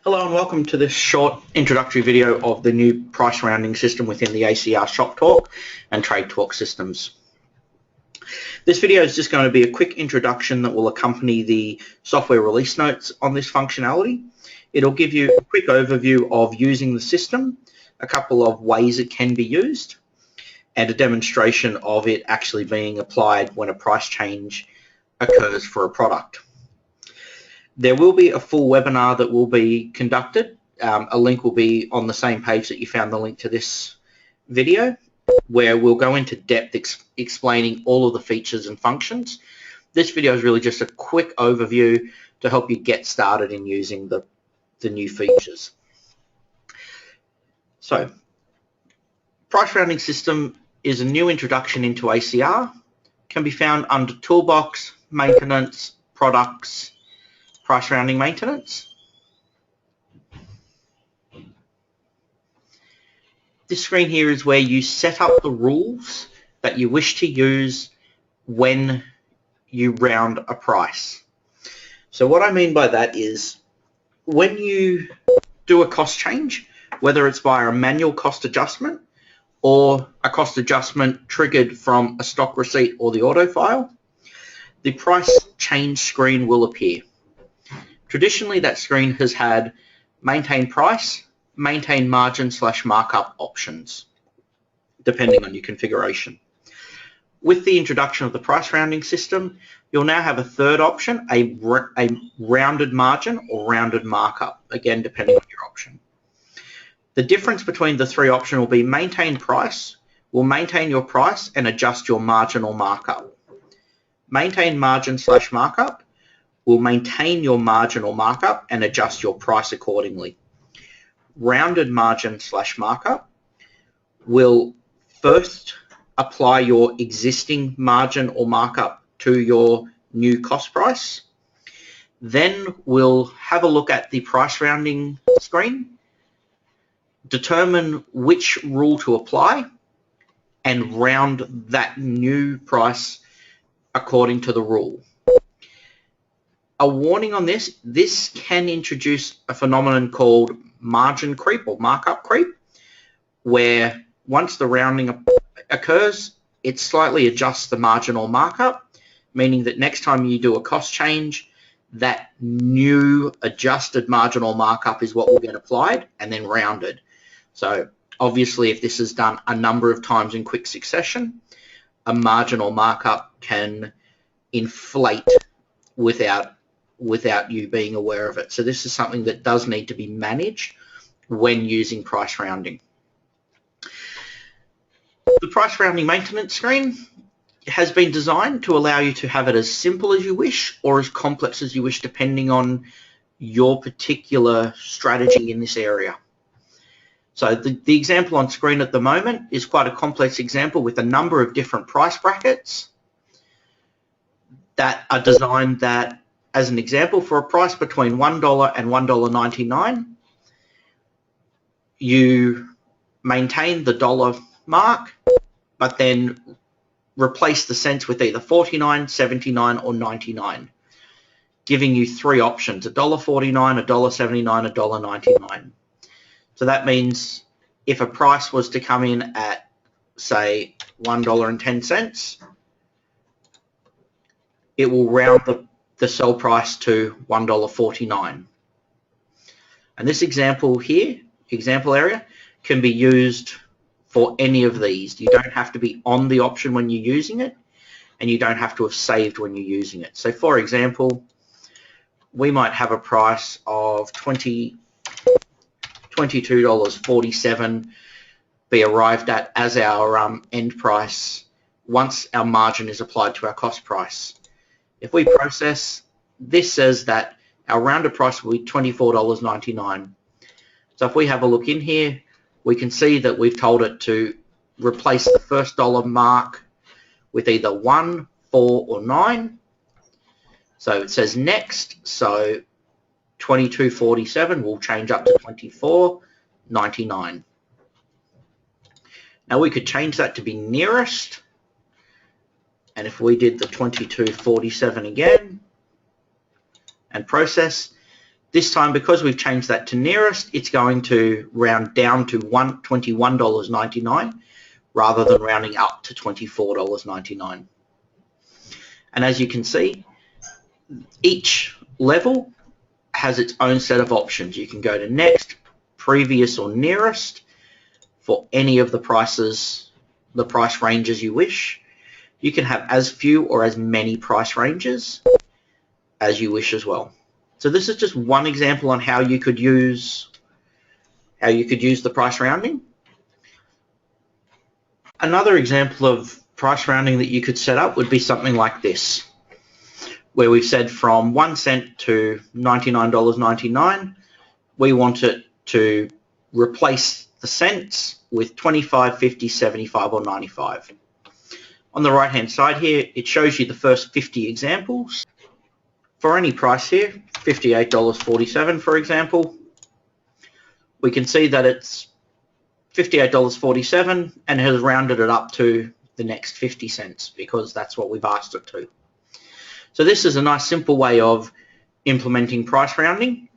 Hello and welcome to this short introductory video of the new price rounding system within the ACR ShopTALK and TradeTALK systems. This video is just going to be a quick introduction that will accompany the software release notes on this functionality. It'll give you a quick overview of using the system, a couple of ways it can be used, and a demonstration of it actually being applied when a price change occurs for a product. There will be a full webinar that will be conducted. A link will be on the same page that you found the link to this video, where we'll go into depth explaining all of the features and functions. This video is really just a quick overview to help you get started in using the new features. So, price rounding system is a new introduction into ACR, can be found under Toolbox, Maintenance, Products, Price rounding maintenance. This screen here is where you set up the rules that you wish to use when you round a price. So what I mean by that is when you do a cost change, whether it's via a manual cost adjustment or a cost adjustment triggered from a stock receipt or the auto file, the price change screen will appear. Traditionally, that screen has had maintain price, maintain margin / markup options, depending on your configuration. With the introduction of the price rounding system, you'll now have a third option, a rounded margin or rounded markup, again, depending on your option. The difference between the three options will be maintain price, will maintain your price and adjust your margin or markup. Maintain margin / markup will maintain your margin or markup and adjust your price accordingly. Rounded margin / markup will first apply your existing margin or markup to your new cost price. Then we'll have a look at the price rounding screen, determine which rule to apply, and round that new price according to the rule. A warning on this can introduce a phenomenon called margin creep or markup creep, where once the rounding occurs, it slightly adjusts the margin or markup, meaning that next time you do a cost change, that new adjusted margin or markup is what will get applied and then rounded. So obviously, if this is done a number of times in quick succession, a margin or markup can inflate without you being aware of it. So this is something that does need to be managed when using price rounding. The price rounding maintenance screen has been designed to allow you to have it as simple as you wish or as complex as you wish, depending on your particular strategy in this area. So the example on screen at the moment is quite a complex example with a number of different price brackets that are designed that, as an example, for a price between $1 and $1.99, you maintain the dollar mark, but then replace the cents with either 49, 79, or 99, giving you three options: $1.49, $1.79, $1.99. So that means if a price was to come in at, say, $1.10, it will round the sell price to $1.49. And this example here, example area, can be used for any of these. You don't have to be on the option when you're using it, and you don't have to have saved when you're using it. So for example, we might have a price of $22.47 be arrived at as our end price once our margin is applied to our cost price. If we process, this says that our rounded price will be $24.99. So if we have a look in here, we can see that we've told it to replace the first dollar mark with either 1, 4, or 9. So it says next, so $22.47 will change up to $24.99. Now we could change that to be nearest, and if we did the $22.47 again and process, This time, because we've changed that to nearest, it's going to round down to $21.99 rather than rounding up to $24.99. And as you can see, each level has its own set of options. You can go to next, previous, or nearest for any of the prices, the price ranges you wish. You can have as few or as many price ranges as you wish as well. So this is just one example on how you could use the price rounding. Another example of price rounding that you could set up would be something like this, where we've said from 1 cent to $99.99, we want it to replace the cents with 25, 50, 75, or 95. On the right-hand side here, it shows you the first 50 examples. For any price here, $58.47 for example, we can see that it's $58.47 and has rounded it up to the next 50 cents because that's what we've asked it to. So this is a nice simple way of implementing price rounding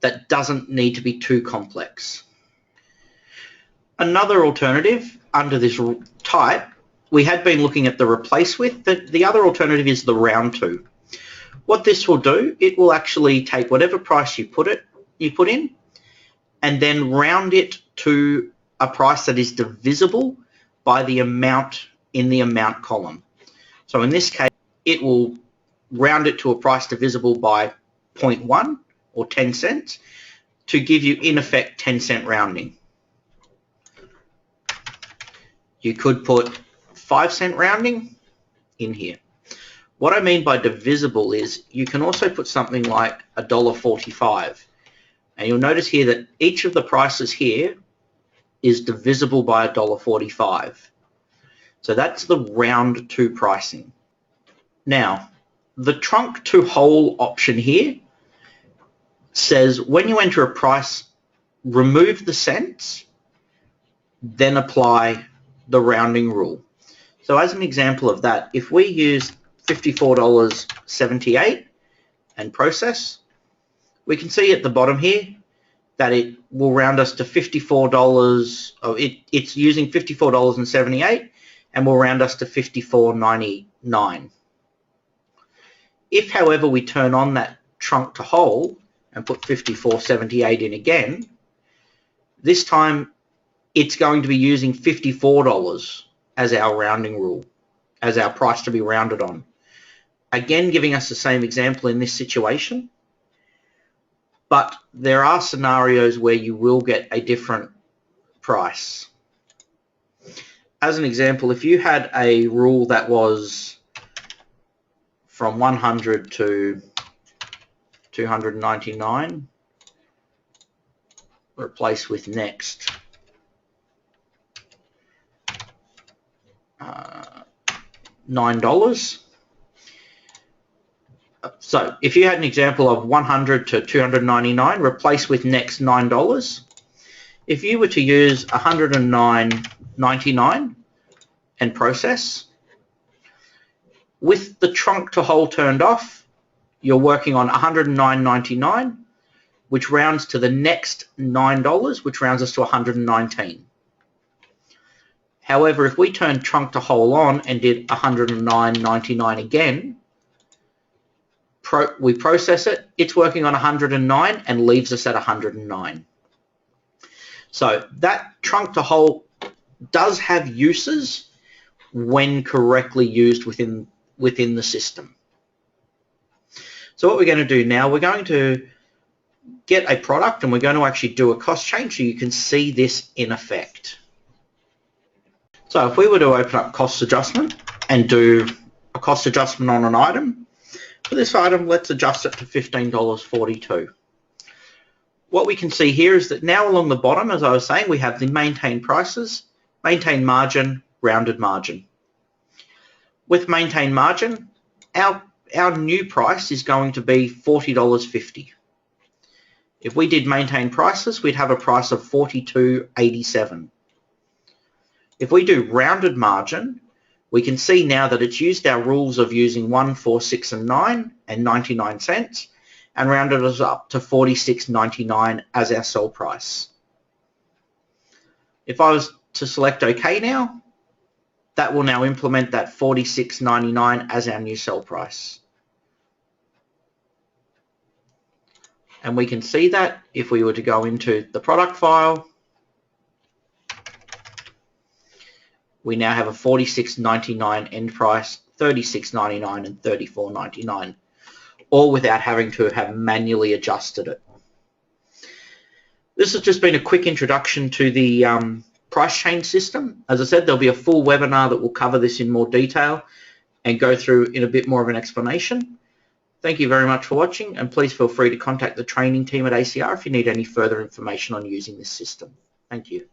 that doesn't need to be too complex. Another alternative under this type, we had been looking at the replace with, the other alternative is the round to. What this will do, it will actually take whatever price you put in and then round it to a price that is divisible by the amount in the amount column. So in this case, it will round it to a price divisible by 0.1 or 10 cents to give you, in effect, 10-cent rounding. You could put 5-cent rounding in here. What I mean by divisible is you can also put something like $1.45. And you'll notice here that each of the prices here is divisible by $1.45. So that's the round to pricing. Now, the trunk to whole option here says when you enter a price, remove the cents, then apply the rounding rule. So as an example of that, if we use $54.78 and process, we can see at the bottom here that it will round us to $54. It's using $54.78 and will round us to $54.99. If, however, we turn on that trunk to whole and put $54.78 in again, this time it's going to be using $54 as our rounding rule, as our price to be rounded on. Again, giving us the same example in this situation, but there are scenarios where you will get a different price. As an example, if you had a rule that was from 100 to 299, replace with next, $9. So if you had an example of 100 to 299, replace with next $9. If you were to use 109.99 and process, with the trunk to whole turned off, you're working on 109.99, which rounds to the next $9, which rounds us to 119. However, if we turn trunk to whole on and did 109.99 again, we process it, it's working on 109 and leaves us at 109. So that trunk to whole does have uses when correctly used within the system. So what we're going to do now, we're going to get a product and we're going to actually do a cost change so you can see this in effect. So if we were to open up cost adjustment and do a cost adjustment on an item, for this item, let's adjust it to $15.42. What we can see here is that now along the bottom, as I was saying, we have the maintain prices, maintain margin, rounded margin. With maintain margin, our new price is going to be $40.50. If we did maintain prices, we'd have a price of $42.87. If we do rounded margin, we can see now that it's used our rules of using 1, 4, 6, and 9 and 99 cents, and rounded us up to $46.99 as our sell price. If I was to select OK now, that will now implement that $46.99 as our new sell price. And we can see that if we were to go into the product file, we now have a $46.99 end price, $36.99 and $34.99, all without having to have manually adjusted it. This has just been a quick introduction to the price change system. As I said, there'll be a full webinar that will cover this in more detail and go through in a bit more of an explanation. Thank you very much for watching, and please feel free to contact the training team at ACR if you need any further information on using this system. Thank you.